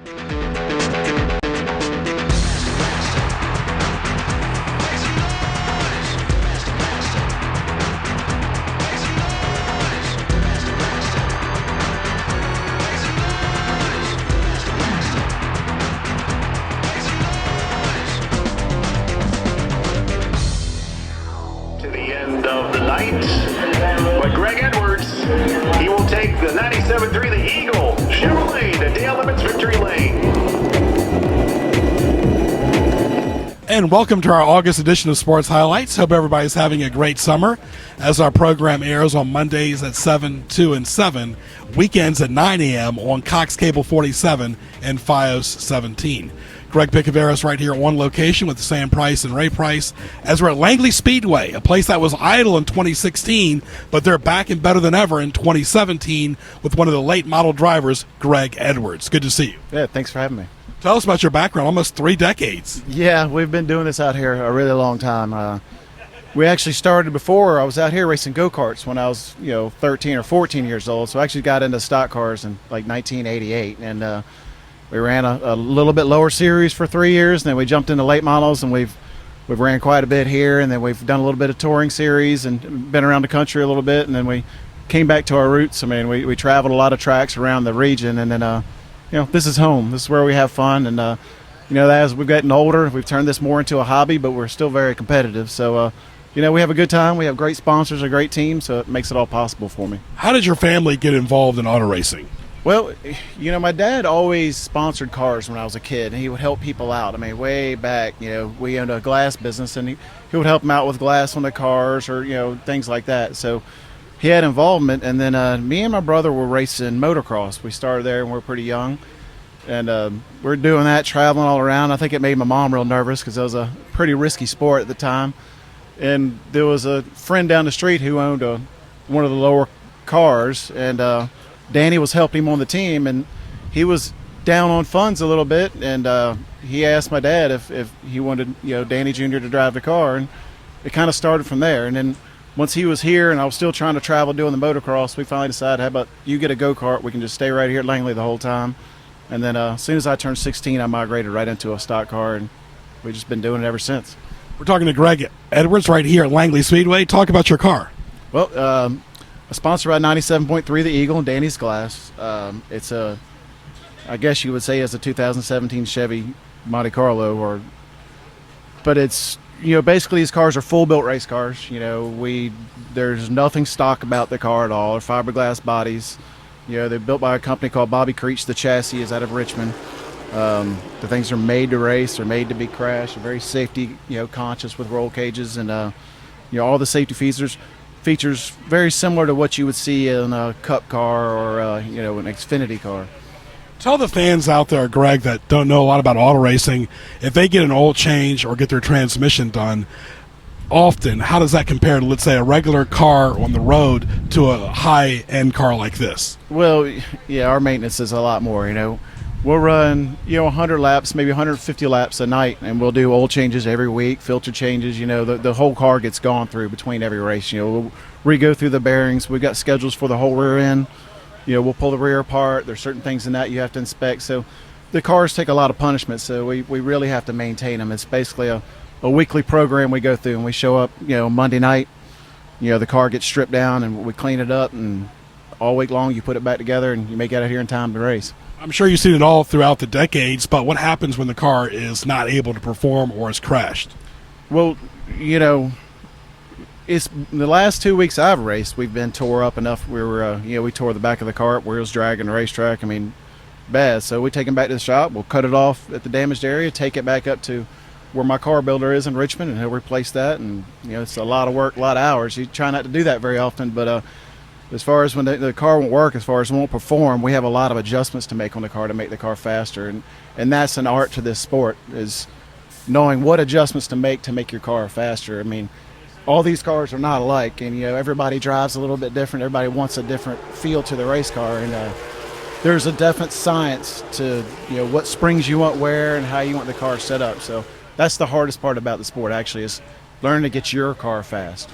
But Greg Edwards, he will take the 97.3, the Eagle Chevrolet to Dale Emmons Victory Lane. And welcome to our August edition of Sports Highlights. Hope everybody's having a great summer as our program airs on Mondays at 7, 2, and 7, weekends at 9 a.m. on Cox Cable 47 and Fios 17. Greg Picaveras right here at one location with Sam Price and Ray Price as we're at Langley Speedway, a place that was idle in 2016, but they're back and better than ever in 2017 with one of the late model drivers, Greg Edwards. Good to see you. Yeah, thanks for having me. Tell us about your background, almost 3 decades. Yeah, we've been doing this out here a really long time. We actually started before. I was out here racing go-karts when I was 13 or 14 years old, so I actually got into stock cars in like 1988, and we ran a little bit lower series for 3 years, and then we jumped into late models, and we've ran quite a bit here, and then we've done a little bit of touring series and been around the country a little bit, and then we came back to our roots. I mean, we traveled a lot of tracks around the region, and then this is home. This is where we have fun, and as we've gotten older, we've turned this more into a hobby, but we're still very competitive. So we have a good time. We have great sponsors, a great team, so it makes it all possible for me. How did your family get involved in auto racing? Well, my dad always sponsored cars when I was a kid, and he would help people out. I mean, way back, we owned a glass business, and he would help them out with glass on the cars or, things like that. So he had involvement, and then me and my brother were racing motocross. We started there when we were pretty young, and we're doing that, traveling all around. I think it made my mom real nervous because it was a pretty risky sport at the time. And there was a friend down the street who owned one of the lower cars, and Danny was helping him on the team, and he was down on funds a little bit, and he asked my dad if he wanted Danny Jr. to drive the car, and it kind of started from there. And then once he was here and I was still trying to travel doing the motocross, we finally decided, how about you get a go-kart, we can just stay right here at Langley the whole time. And then as soon as I turned 16, I migrated right into a stock car, and we've just been doing it ever since. We're talking to Greg Edwards right here at Langley Speedway. Talk about your car. Well, sponsored by 97.3 The Eagle and Danny's Glass. It's I guess you would say it's a 2017 Chevy Monte Carlo, but it's basically these cars are full built race cars. There's nothing stock about the car at all. They're fiberglass bodies. They're built by a company called Bobby Creech. The chassis is out of Richmond. The things are made to race. They're made to be crashed. They're very safety conscious with roll cages and all the safety features very similar to what you would see in a Cup car or an Xfinity car. Tell the fans out there, Greg, that don't know a lot about auto racing, if they get an oil change or get their transmission done, often, how does that compare to, let's say, a regular car on the road to a high-end car like this? Well, yeah, our maintenance is a lot more, We'll run, 100 laps, maybe 150 laps a night, and we'll do oil changes every week, filter changes. The whole car gets gone through between every race. We'll re-go through the bearings. We've got schedules for the whole rear end. We'll pull the rear apart. There's certain things in that you have to inspect. So the cars take a lot of punishment, so we really have to maintain them. It's basically a weekly program we go through, and we show up, Monday night. The car gets stripped down, and we clean it up, and all week long you put it back together, and you make it out here in time to race. I'm sure you've seen it all throughout the decades, but what happens when the car is not able to perform or is crashed? Well, it's the last 2 weeks I've raced, we've been tore up enough. We tore the back of the car up, wheels dragging the racetrack. I mean, bad. So we take them back to the shop. We'll cut it off at the damaged area, take it back up to where my car builder is in Richmond, and he'll replace that. And it's a lot of work, a lot of hours. You try not to do that very often, but as far as when the car won't work, as far as it won't perform, we have a lot of adjustments to make on the car to make the car faster. And that's an art to this sport, is knowing what adjustments to make your car faster. I mean, all these cars are not alike, and everybody drives a little bit different. Everybody wants a different feel to the race car, and there's a definite science to what springs you want where and how you want the car set up. So that's the hardest part about the sport, actually, is learning to get your car fast.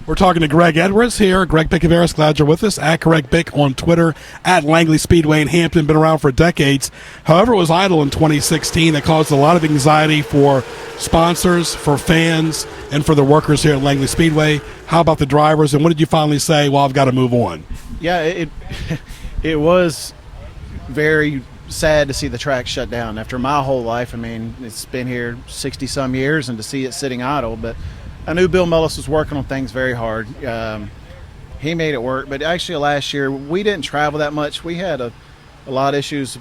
We're talking to Greg Edwards here. Greg Pickaveris, glad you're with us. At Greg Pick on Twitter. At Langley Speedway in Hampton, been around for decades. However, it was idle in 2016. That caused a lot of anxiety for sponsors, for fans, and for the workers here at Langley Speedway. How about the drivers? And when did you finally say, well, I've got to move on? Yeah, it was very sad to see the track shut down after my whole life. I mean, it's been here 60-some years, and to see it sitting idle. But I knew Bill Mullis was working on things very hard. He made it work. But actually last year, we didn't travel that much. We had a lot of issues.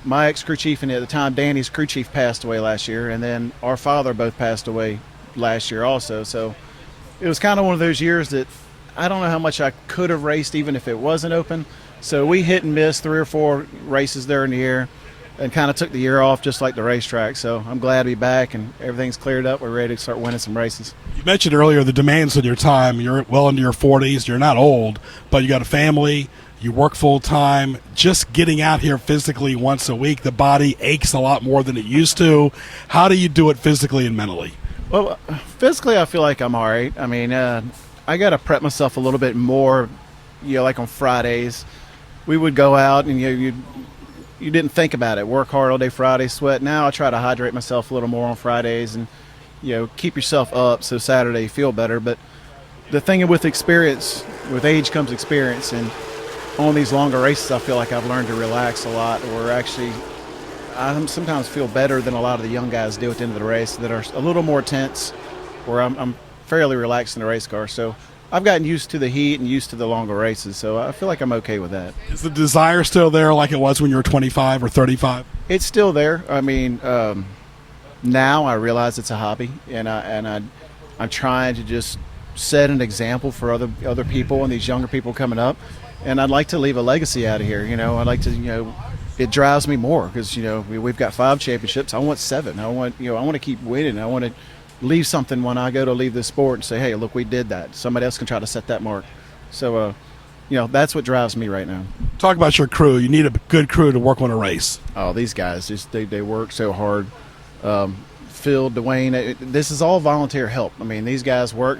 My ex-crew chief, and at the time, Danny's crew chief, passed away last year. And then our father both passed away last year also. So it was kind of one of those years that I don't know how much I could have raced even if it wasn't open. So we hit and missed 3 or 4 races there in the year and kind of took the year off just like the racetrack. So I'm glad to be back and everything's cleared up. We're ready to start winning some races. You mentioned earlier the demands on your time. You're well into your 40s. You're not old, but you got a family. You work full time. Just getting out here physically once a week, the body aches a lot more than it used to. How do you do it physically and mentally? Well, physically I feel like I'm all right. I mean, I got to prep myself a little bit more, like on Fridays. We would go out and you didn't think about it. Work hard all day Friday, sweat. Now I try to hydrate myself a little more on Fridays and keep yourself up so Saturday you feel better. But the thing with experience, with age comes experience, and on these longer races I feel like I've learned to relax a lot, or actually I sometimes feel better than a lot of the young guys do at the end of the race that are a little more tense, where I'm fairly relaxed in the race car. So I've gotten used to the heat and used to the longer races, so I feel like I'm okay with that. Is the desire still there like it was when you were 25 or 35? It's still there. I mean, now I realize it's a hobby, and I'm trying to just set an example for other people and these younger people coming up, and I'd like to leave a legacy out of here. I'd like to, it drives me more because we've got 5 championships. I want 7. I want to keep winning. I want to leave something when I go to leave this sport and say, hey, look, we did that. Somebody else can try to set that mark. So, that's what drives me right now. Talk about your crew. You need a good crew to work on a race. Oh, these guys, they work so hard. Phil, Dwayne, this is all volunteer help. I mean, these guys work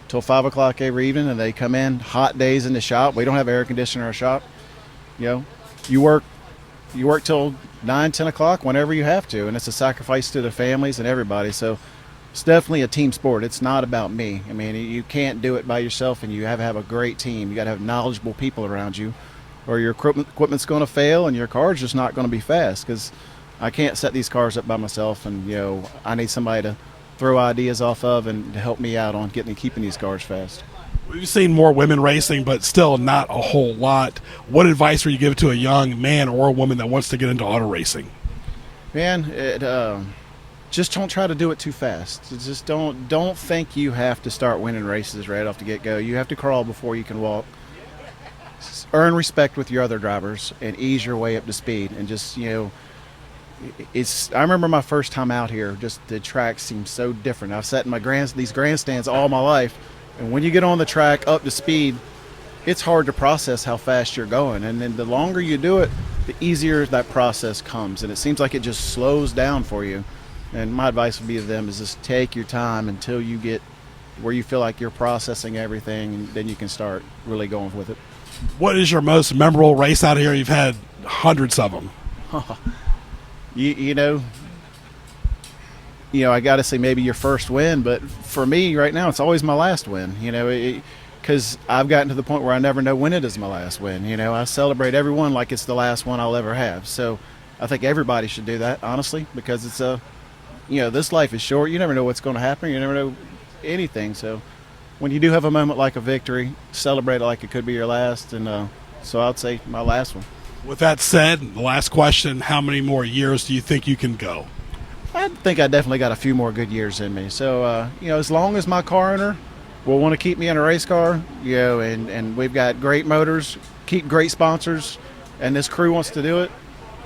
till 5 o'clock every evening, and they come in hot days in the shop. We don't have air conditioner in our shop. You work till 9, 10 o'clock whenever you have to, and it's a sacrifice to the families and everybody. So it's definitely a team sport. It's not about me. I mean, you can't do it by yourself, and you have to have a great team. You got to have knowledgeable people around you, or your equipment's going to fail and your car's just not going to be fast, because I can't set these cars up by myself, and I need somebody to throw ideas off of and to help me out on keeping these cars fast. We've seen more women racing, but still not a whole lot. What advice would you give to a young man or a woman that wants to get into auto racing? Man, just don't try to do it too fast. Just don't think you have to start winning races right off the get-go. You have to crawl before you can walk. Earn respect with your other drivers and ease your way up to speed. And just, I remember my first time out here, just the track seemed so different. I've sat in these grandstands all my life, and when you get on the track up to speed, it's hard to process how fast you're going. And then the longer you do it, the easier that process comes. And it seems like it just slows down for you. And my advice would be to them is just take your time until you get where you feel like you're processing everything, and then you can start really going with it. What is your most memorable race out here? You've had hundreds of them. I got to say maybe your first win, but for me right now, it's always my last win, because I've gotten to the point where I never know when it is my last win. I celebrate every one like it's the last one I'll ever have. So I think everybody should do that, honestly, because it's this life is short. You never know what's going to happen. You never know anything. So when you do have a moment like a victory, celebrate it like it could be your last. And so I'd say my last one. With that said, the last question, how many more years do you think you can go? I think I definitely got a few more good years in me. So, as long as my car owner will want to keep me in a race car, and we've got great motors, keep great sponsors, and this crew wants to do it,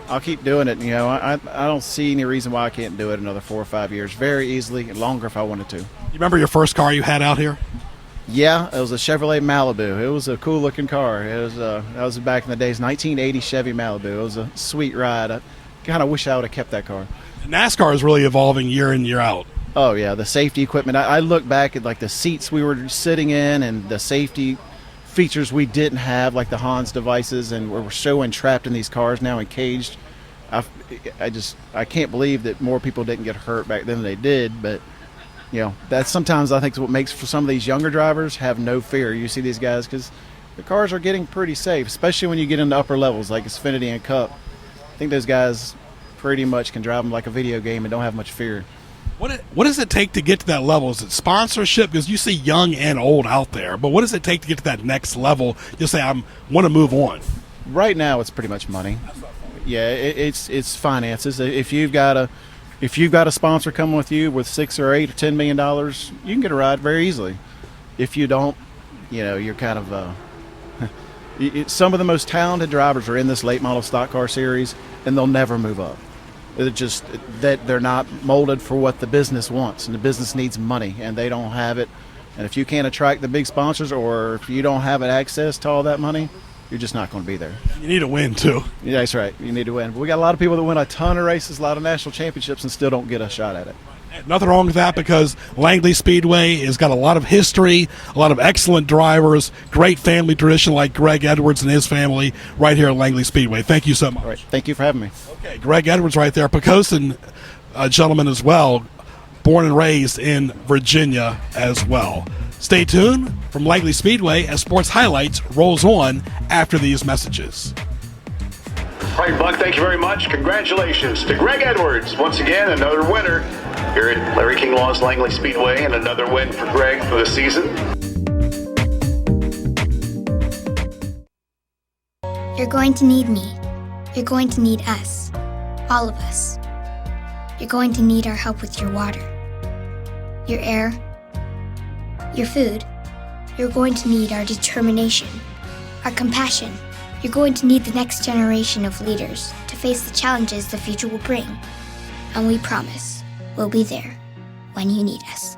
I'll keep doing it. I don't see any reason why I can't do it another 4 or 5 years very easily, and longer if I wanted to. You remember your first car you had out here? Yeah, it was a Chevrolet Malibu. It was a cool looking car. That was back in the days, 1980 Chevy Malibu. It was a sweet ride. I kind of wish I would have kept that car. NASCAR is really evolving year in, year out. Oh yeah, the safety equipment. I look back at like the seats we were sitting in and the safety features we didn't have, like the Hans devices, and we're so entrapped in these cars now and caged. I can't believe that more people didn't get hurt back then than they did. But that's sometimes I think is what makes for some of these younger drivers have no fear. You see these guys because the cars are getting pretty safe, especially when you get into upper levels like Xfinity and Cup. I think those guys pretty much can drive them like a video game and don't have much fear. What does it take to get to that level? Is it sponsorship? Because you see young and old out there, but what does it take to get to that next level? You say, I want to move on. Right now, it's pretty much money. Yeah, it's finances. If you've got a sponsor coming with you with $6 or $8 or $10 million, you can get a ride very easily. If you don't, you're kind of some of the most talented drivers are in this late model stock car series, and they'll never move up. It's just that they're not molded for what the business wants, and the business needs money, and they don't have it. And if you can't attract the big sponsors, or if you don't have access to all that money, you're just not going to be there. You need to win, too. Yeah, that's right. You need to win. But we got a lot of people that win a ton of races, a lot of national championships, and still don't get a shot at it. Nothing wrong with that, because Langley Speedway has got a lot of history, a lot of excellent drivers, great family tradition like Greg Edwards and his family right here at Langley Speedway. Thank you so much. All right. Thank you for having me. Okay, Greg Edwards right there, Pocosin gentleman as well, born and raised in Virginia as well. Stay tuned from Langley Speedway as Sports Highlights rolls on after these messages. All right, Buck, thank you very much. Congratulations to Greg Edwards. Once again, another winner here at Larry King Law's Langley Speedway, and another win for Greg for the season. You're going to need me. You're going to need us. All of us. You're going to need our help with your water, your air, your food. You're going to need our determination, our compassion. You're going to need the next generation of leaders to face the challenges the future will bring. And we promise we'll be there when you need us.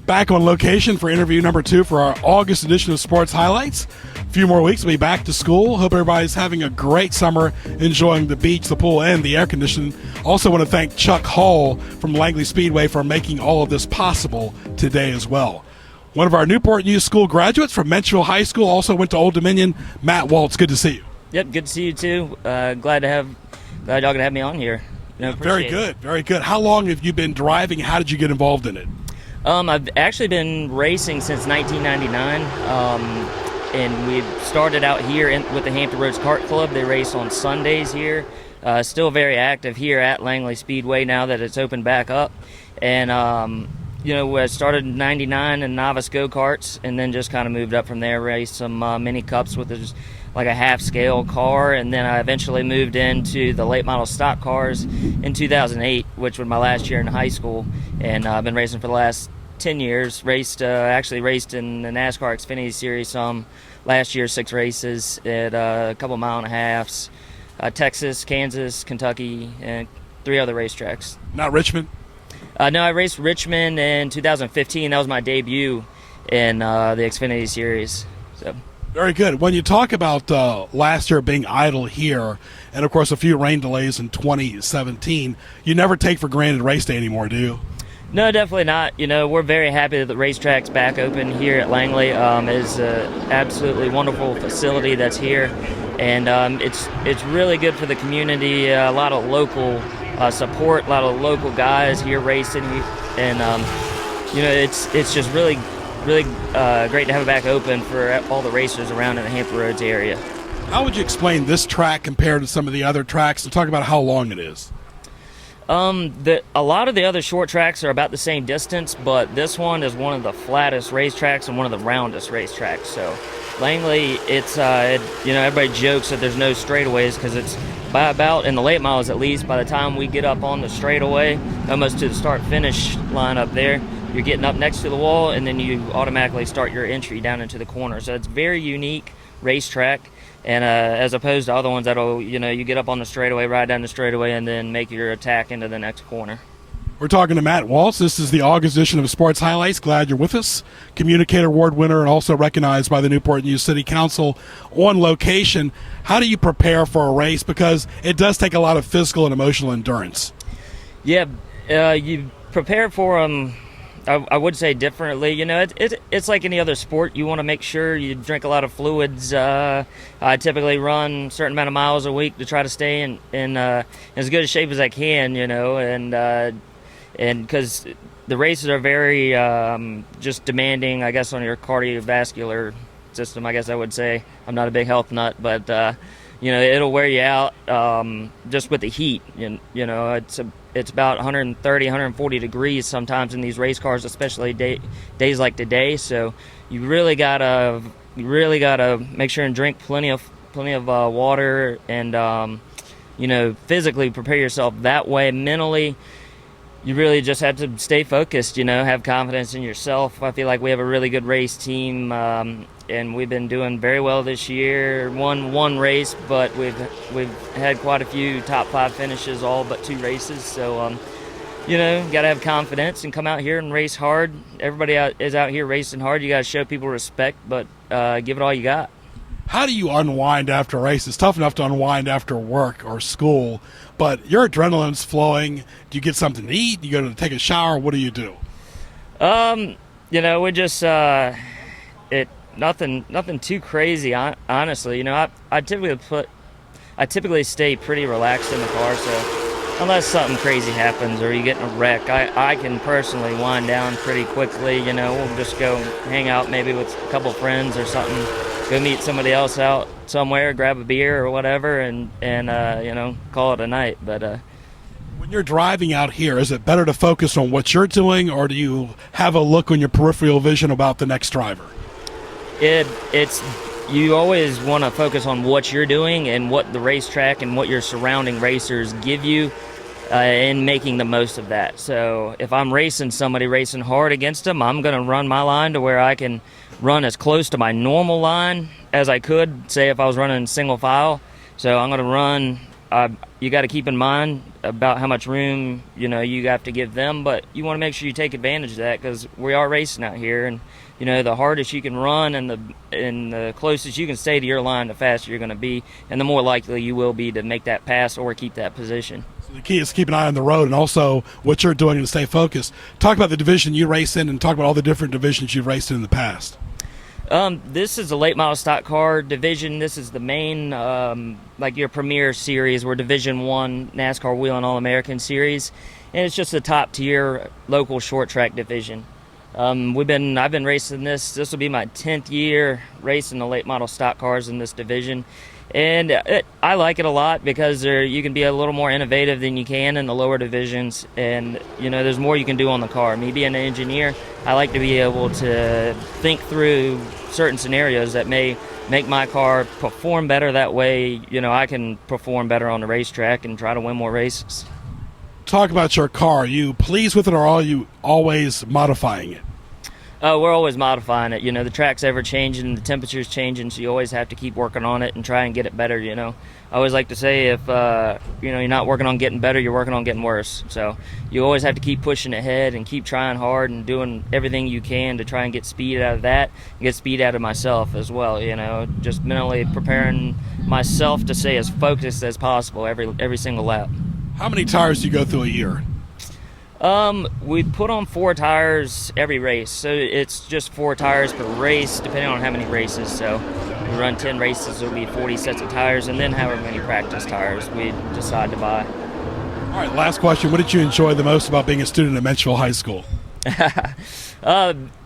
Back on location for interview number 2 for our August edition of Sports Highlights. A few more weeks, we'll be back to school. Hope everybody's having a great summer, enjoying the beach, the pool, and the air conditioning. Also want to thank Chuck Hall from Langley Speedway for making all of this possible today as well. One of our Newport News School graduates from Menchville High School also went to Old Dominion. Matt Waltz, good to see you. Yep, good to see you too. Glad y'all gonna have me on here. Very good, very good. How long have you been driving? How did you get involved in it? I've actually been racing since 1999, and we started out here with the Hampton Roads Kart Club. They race on Sundays here. Still very active here at Langley Speedway now that it's opened back up. And I started in 99 in novice go-karts, and then just kind of moved up from there, raced some mini cups with just like a half-scale car, and then I eventually moved into the late model stock cars in 2008, which was my last year in high school, and I've been racing for the last 10 years. Actually raced in the NASCAR Xfinity Series some last year, 6 races at a couple mile and a halves, Texas, Kansas, Kentucky, and 3 other racetracks. Not Richmond? No, I raced Richmond in 2015. That was my debut in the Xfinity Series. So. Very good. When you talk about last year being idle here, and of course a few rain delays in 2017, you never take for granted race day anymore, do you? No, definitely not. We're very happy that the racetrack's back open here at Langley. It's an absolutely wonderful facility that's here, and it's really good for the community. A lot of local support, a lot of local guys here racing, and it's just really great to have it back open for all the racers around in the Hampton Roads area. How would you explain this track compared to some of the other tracks, and talk about how long it is? A lot of the other short tracks are about the same distance, but this one is one of the flattest racetracks and one of the roundest racetracks. So Langley, everybody jokes that there's no straightaways because it's by about, in the late miles at least, by the time we get up on the straightaway, almost to the start-finish line up there, you're getting up next to the wall, and then you automatically start your entry down into the corner. So it's a very unique racetrack, and as opposed to other ones that'll, you get up on the straightaway, ride down the straightaway, and then make your attack into the next corner. We're talking to Matt Waltz. This is the August edition of Sports Highlights. Glad you're with us. Communicator Award winner and also recognized by the Newport News City Council on location. How do you prepare for a race? Because it does take a lot of physical and emotional endurance. Yeah, you prepare for them, I would say, differently. You know, it's like any other sport. You want to make sure you drink a lot of fluids. I typically run a certain amount of miles a week to try to stay in as good a shape as I can, you know, and because the races are very just demanding, I guess, on your cardiovascular system, I guess I would say. I'm not a big health nut, but, you know, it'll wear you out just with the heat. You know, it's about 130, 140 degrees sometimes in these race cars, especially days like today. So you really gotta make sure and drink plenty of water and, you know, physically prepare yourself that way. Mentally, you really just have to stay focused, you know, have confidence in yourself. I feel like we have a really good race team, and we've been doing very well this year. Won one race, but we've had quite a few top 5 finishes, all but 2 races. So, you know, got to have confidence and come out here and race hard. Everybody is out here racing hard. You got to show people respect, but give it all you got. How do you unwind after a race? It's tough enough to unwind after work or school, but your adrenaline's flowing. Do you get something to eat? Do you go to take a shower? What do you do? You know, we just nothing too crazy, honestly. You know, I typically stay pretty relaxed in the car, so unless something crazy happens or you get in a wreck, I can personally wind down pretty quickly. You know, we'll just go hang out maybe with a couple friends or something. Go meet somebody else out somewhere, grab a beer or whatever, and you know, call it a night. But when you're driving out here, is it better to focus on what you're doing, or do you have a look on your peripheral vision about the next driver? It's you always want to focus on what you're doing and what the racetrack and what your surrounding racers give you, and making the most of that. So if I'm racing somebody, racing hard against them, I'm going to run my line to where I can run as close to my normal line as I could, say if I was running single file. So I'm going to run, you got to keep in mind about how much room, you know, you have to give them, but you want to make sure you take advantage of that because we are racing out here, and you know, the hardest you can run and the closest you can stay to your line, the faster you're going to be, and the more likely you will be to make that pass or keep that position. So the key is to keep an eye on the road and also what you're doing to stay focused. Talk about the division you race in and talk about all the different divisions you've raced in the past. This is the late model stock car division. This is the main, like your premier series. We're Division 1 NASCAR Wheel and All-American Series, and it's just the top tier local short track division. I've been racing this. This will be my 10th year racing the late model stock cars in this division, and I like it a lot because you can be a little more innovative than you can in the lower divisions, and you know, there's more you can do on the car. Me being an engineer, I like to be able to think through certain scenarios that may make my car perform better. That way, you know, I can perform better on the racetrack and try to win more races. Talk about your car. Are you pleased with it, or are you always modifying it? We're always modifying it. You know, the track's ever changing, the temperature's changing, so you always have to keep working on it and try and get it better, you know. I always like to say if, you know, you're not working on getting better, you're working on getting worse. So you always have to keep pushing ahead and keep trying hard and doing everything you can to try and get speed out of that and get speed out of myself as well, you know. Just mentally preparing myself to stay as focused as possible every single lap. How many tires do you go through a year? We put on 4 tires every race, so it's just 4 tires per race, depending on how many races. So we run 10 races, it'll be 40 sets of tires, and then however many practice tires we decide to buy. All right, last question. What did you enjoy the most about being a student at Menchville High School?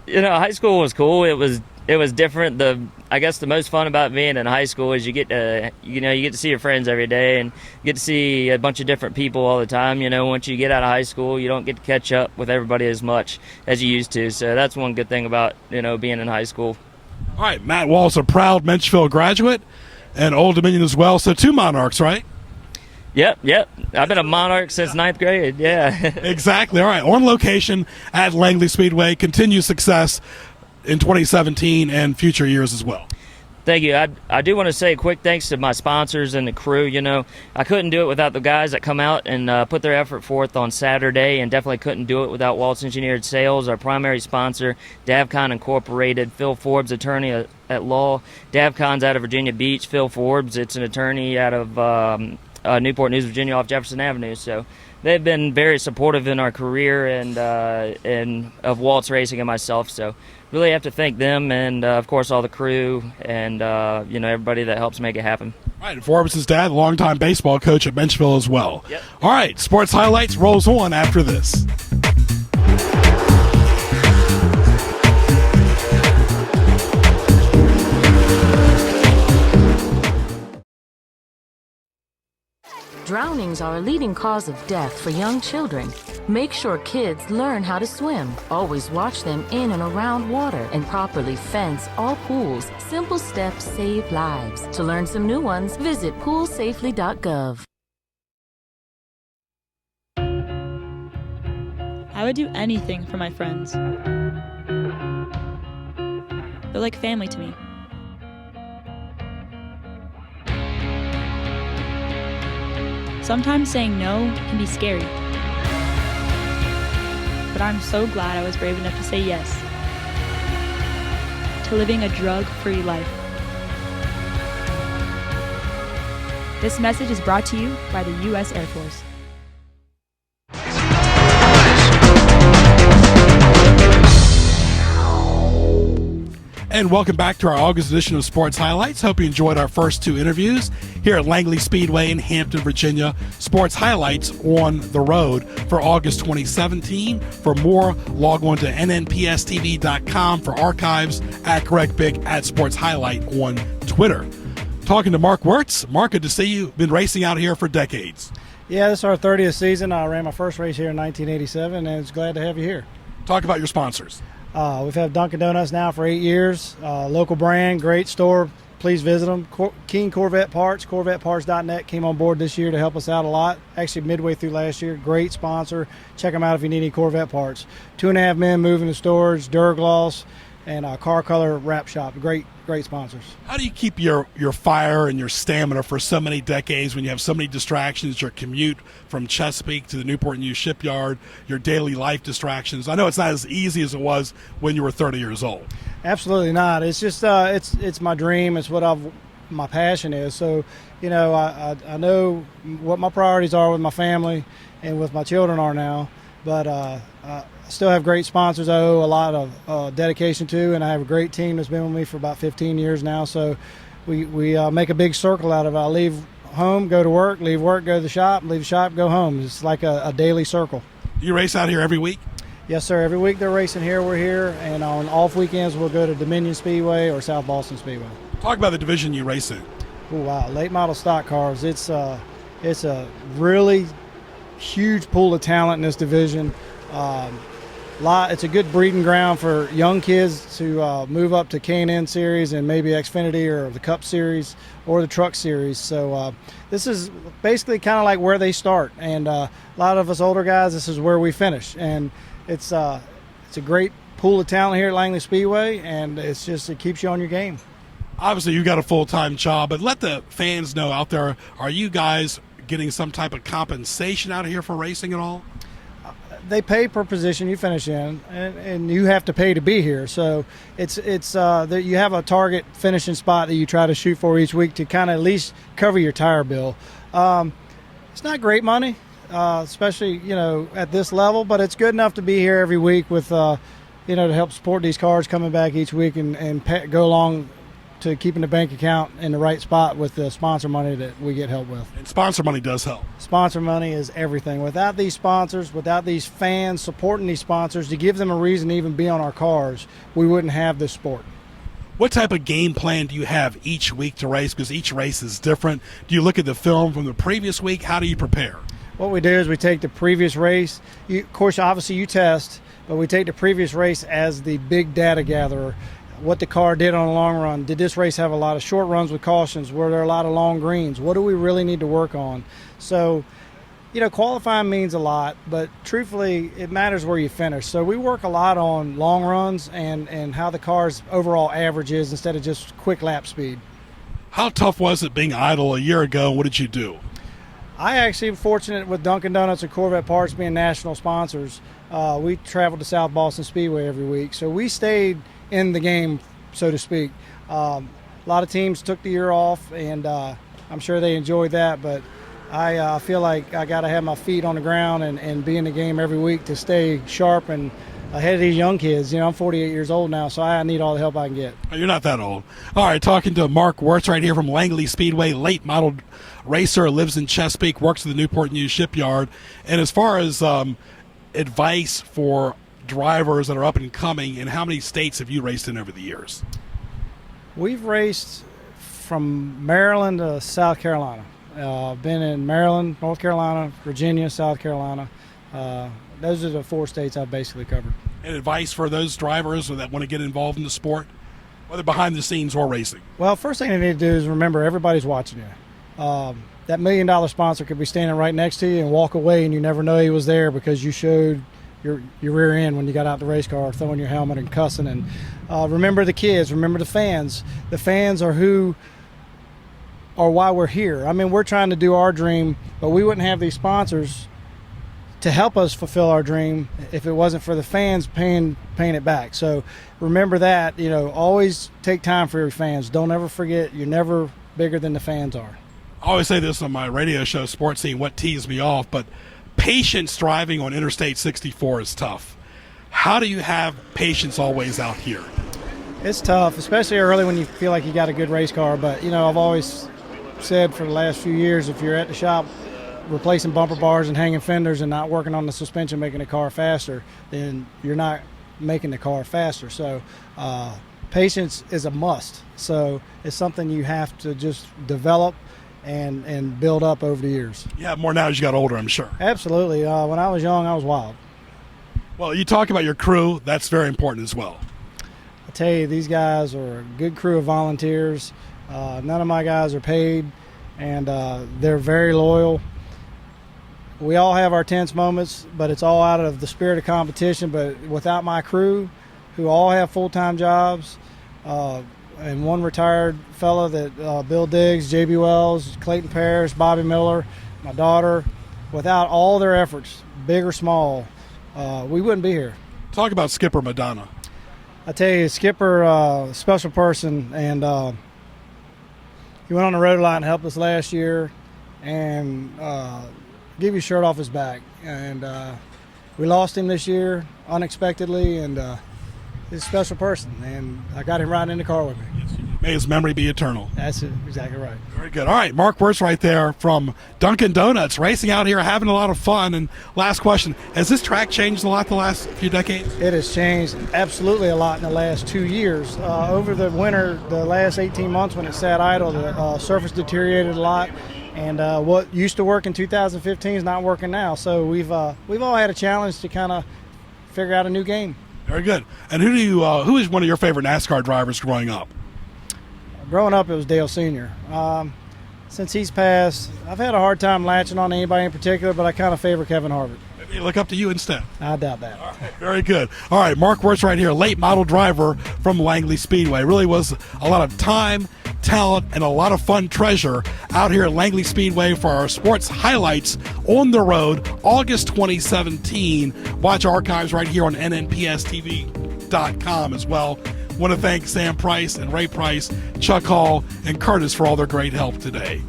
You know, high school was cool. It was different. I guess the most fun about being in high school is you get to see your friends every day and you get to see a bunch of different people all the time. You know, once you get out of high school, you don't get to catch up with everybody as much as you used to. So that's one good thing about, you know, being in high school. All right, Matt Waltz, a proud Menchville graduate and Old Dominion as well. So 2 Monarchs, right? Yep. I've been a Monarch since 9th grade, yeah. Exactly. All right, on location at Langley Speedway. Continued success in 2017 and future years as well. Thank you. I do want to say a quick thanks to my sponsors and the crew. You know, I couldn't do it without the guys that come out and put their effort forth on Saturday, and definitely couldn't do it without Waltz Engineered Sales, our primary sponsor, Davcon Incorporated, Phil Forbes, attorney at law. Davcon's out of Virginia Beach. Phil Forbes, it's an attorney out of Newport News, Virginia, off Jefferson Avenue. So they've been very supportive in our career and of Waltz Racing and myself. So really have to thank them and, of course, all the crew and, everybody that helps make it happen. All right, Forbes' dad, longtime baseball coach at Benchville as well. Yep. All right, Sports Highlights rolls on after this. Drownings are a leading cause of death for young children. Make sure kids learn how to swim. Always watch them in and around water and properly fence all pools. Simple steps save lives. To learn some new ones, visit poolsafely.gov. I would do anything for my friends. They're like family to me. Sometimes saying no can be scary. But I'm so glad I was brave enough to say yes to living a drug-free life. This message is brought to you by the U.S. Air Force. And welcome back to our August edition of Sports Highlights. Hope you enjoyed our first two interviews here at Langley Speedway in Hampton, Virginia. Sports Highlights on the road for August 2017. For more, log on to nnpstv.com for archives, at Greg Bick, at Sports Highlight on Twitter. Talking to Mark Wirtz. Mark, good to see you. Been racing out here for decades. Yeah, this is our 30th season. I ran my first race here in 1987, and it's glad to have you here. Talk about your sponsors. We've had Dunkin' Donuts now for 8 years. Local brand, great store. Please visit them. King Corvette Parts, CorvetteParts.net came on board this year to help us out a lot. Actually, midway through last year, great sponsor. Check them out if you need any Corvette parts. 2.5 Men Moving to Storage, Duragloss, and Car Color Wrap Shop. Great sponsors. How do you keep your fire and your stamina for so many decades when you have so many distractions, your commute from Chesapeake to the Newport News shipyard, your daily life distractions? I know it's not as easy as it was when you were 30 years old. Absolutely not. It's just it's my dream. It's what my passion is. So, I know what my priorities are with my family and with my children are now, but I still have great sponsors I owe a lot of dedication to, and I have a great team that's been with me for about 15 years now. So we make a big circle out of it. I leave home, go to work, leave work, go to the shop, leave the shop, go home. It's like a daily circle. Do you race out here every week? Yes, sir. Every week they're racing here, we're here, and on off weekends we'll go to Dominion Speedway or South Boston Speedway. Talk about the division you race in. Oh, wow. Late model stock cars. It's a really huge pool of talent in this division. It's a good breeding ground for young kids to move up to K&N Series and maybe Xfinity or the Cup Series or the Truck Series. So this is basically kind of like where they start. And a lot of us older guys, this is where we finish. And it's a great pool of talent here at Langley Speedway, and it keeps you on your game. Obviously, you got a full-time job, but let the fans know out there, are you guys getting some type of compensation out here for racing at all? They pay per position you finish in, and you have to pay to be here. So it's that you have a target finishing spot that you try to shoot for each week to kind of at least cover your tire bill. It's not great money, especially at this level, but it's good enough to be here every week with to help support these cars coming back each week and go along to keeping the bank account in the right spot with the sponsor money that we get help with. And sponsor money does help. Sponsor money is everything. Without these sponsors, without these fans supporting these sponsors to give them a reason to even be on our cars, we wouldn't have this sport. What type of game plan do you have each week to race? Because each race is different. Do you look at the film from the previous week? How do you prepare? What we do is we take the previous race. Of course, obviously you test, but we take the previous race as the big data gatherer. What the car did on a long run. Did this race have a lot of short runs with cautions? Were there a lot of long greens? What do we really need to work on? So Qualifying means a lot, but truthfully, it matters where you finish. So we work a lot on long runs and how the car's overall average is instead of just quick lap speed. How tough was it being idle a year ago? What did you do? I actually am fortunate with Dunkin' Donuts and Corvette Parts being national sponsors. We traveled to South Boston Speedway every week, so we stayed in the game, so to speak. A lot of teams took the year off, and I'm sure they enjoyed that, but I feel like I got to have my feet on the ground and be in the game every week to stay sharp and ahead of these young kids. I'm 48 years old now, so I need all the help I can get. You're not that old. All right, talking to Mark Wirtz right here from Langley Speedway, late model racer, lives in Chesapeake, works at the Newport News Shipyard. And as far as advice for drivers that are up and coming, in how many states have you raced in over the years? We've raced from Maryland to South Carolina. Been in Maryland, North Carolina, Virginia, South Carolina. Those are the 4 states I've basically covered. And advice for those drivers that want to get involved in the sport, whether behind the scenes or racing? Well, first thing they need to do is remember everybody's watching you. That $1 million sponsor could be standing right next to you and walk away, and you never know he was there because you showed your rear end when you got out the race car, throwing your helmet and cussing. And remember the kids, remember the fans. The fans are who or why we're here. I mean, we're trying to do our dream, but we wouldn't have these sponsors to help us fulfill our dream if it wasn't for the fans paying it back. So remember that, always take time for your fans. Don't ever forget you're never bigger than the fans are. I always say this on my radio show, Sports Scene, what tees me off, but patience driving on Interstate 64 is tough. How do you have patience always out here? It's tough, especially early when you feel like you got a good race car, but I've always said for the last few years, if you're at the shop replacing bumper bars and hanging fenders and not working on the suspension making the car faster, then you're not making the car faster. So patience is a must. So it's something you have to just develop and build up over the years. Yeah, more now as you got older, I'm sure. Absolutely. When I was young, I was wild. Well, you talk about your crew. That's very important as well. I tell you, these guys are a good crew of volunteers. None of my guys are paid, and they're very loyal. We all have our tense moments, but it's all out of the spirit of competition. But without my crew, who all have full-time jobs, and one retired fellow that Bill Diggs, J.B. Wells, Clayton Parrish, Bobby Miller, my daughter, without all their efforts, big or small, we wouldn't be here. Talk about Skipper Madonna. I tell you, Skipper, special person, and he went on the road a lot and helped us last year, and give his shirt off his back. And we lost him this year unexpectedly, and he's a special person, and I got him riding in the car with me. May his memory be eternal. That's it, exactly right. Very good. All right, Mark Wirtz right there from Dunkin' Donuts, racing out here, having a lot of fun. And last question, has this track changed a lot the last few decades? It has changed absolutely a lot in the last 2 years. Over the winter, the last 18 months when it sat idle, the surface deteriorated a lot. And what used to work in 2015 is not working now. So we've all had a challenge to kind of figure out a new game. Very good. And who is one of your favorite NASCAR drivers growing up? Growing up, it was Dale Sr. Since he's passed, I've had a hard time latching on to anybody in particular, but I kind of favor Kevin Harvick. Maybe look up to you instead. I doubt that. All right, very good. All right, Mark Wirtz right here, late model driver from Langley Speedway. Really was a lot of time, talent, and a lot of fun treasure out here at Langley Speedway for our sports highlights on the road, August 2017. Watch archives right here on nnpstv.com as well. Want to thank Sam Price and Ray Price, Chuck Hall, and Curtis for all their great help today.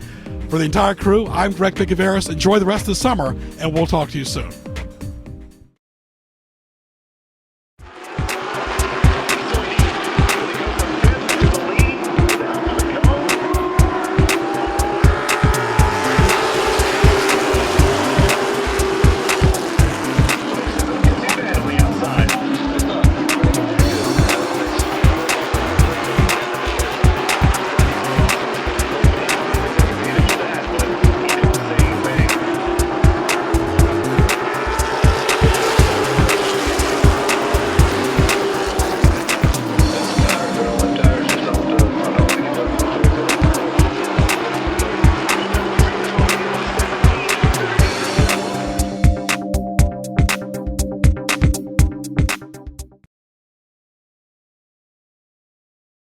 For the entire crew, I'm Greg Picaveras. Enjoy the rest of the summer, and we'll talk to you soon.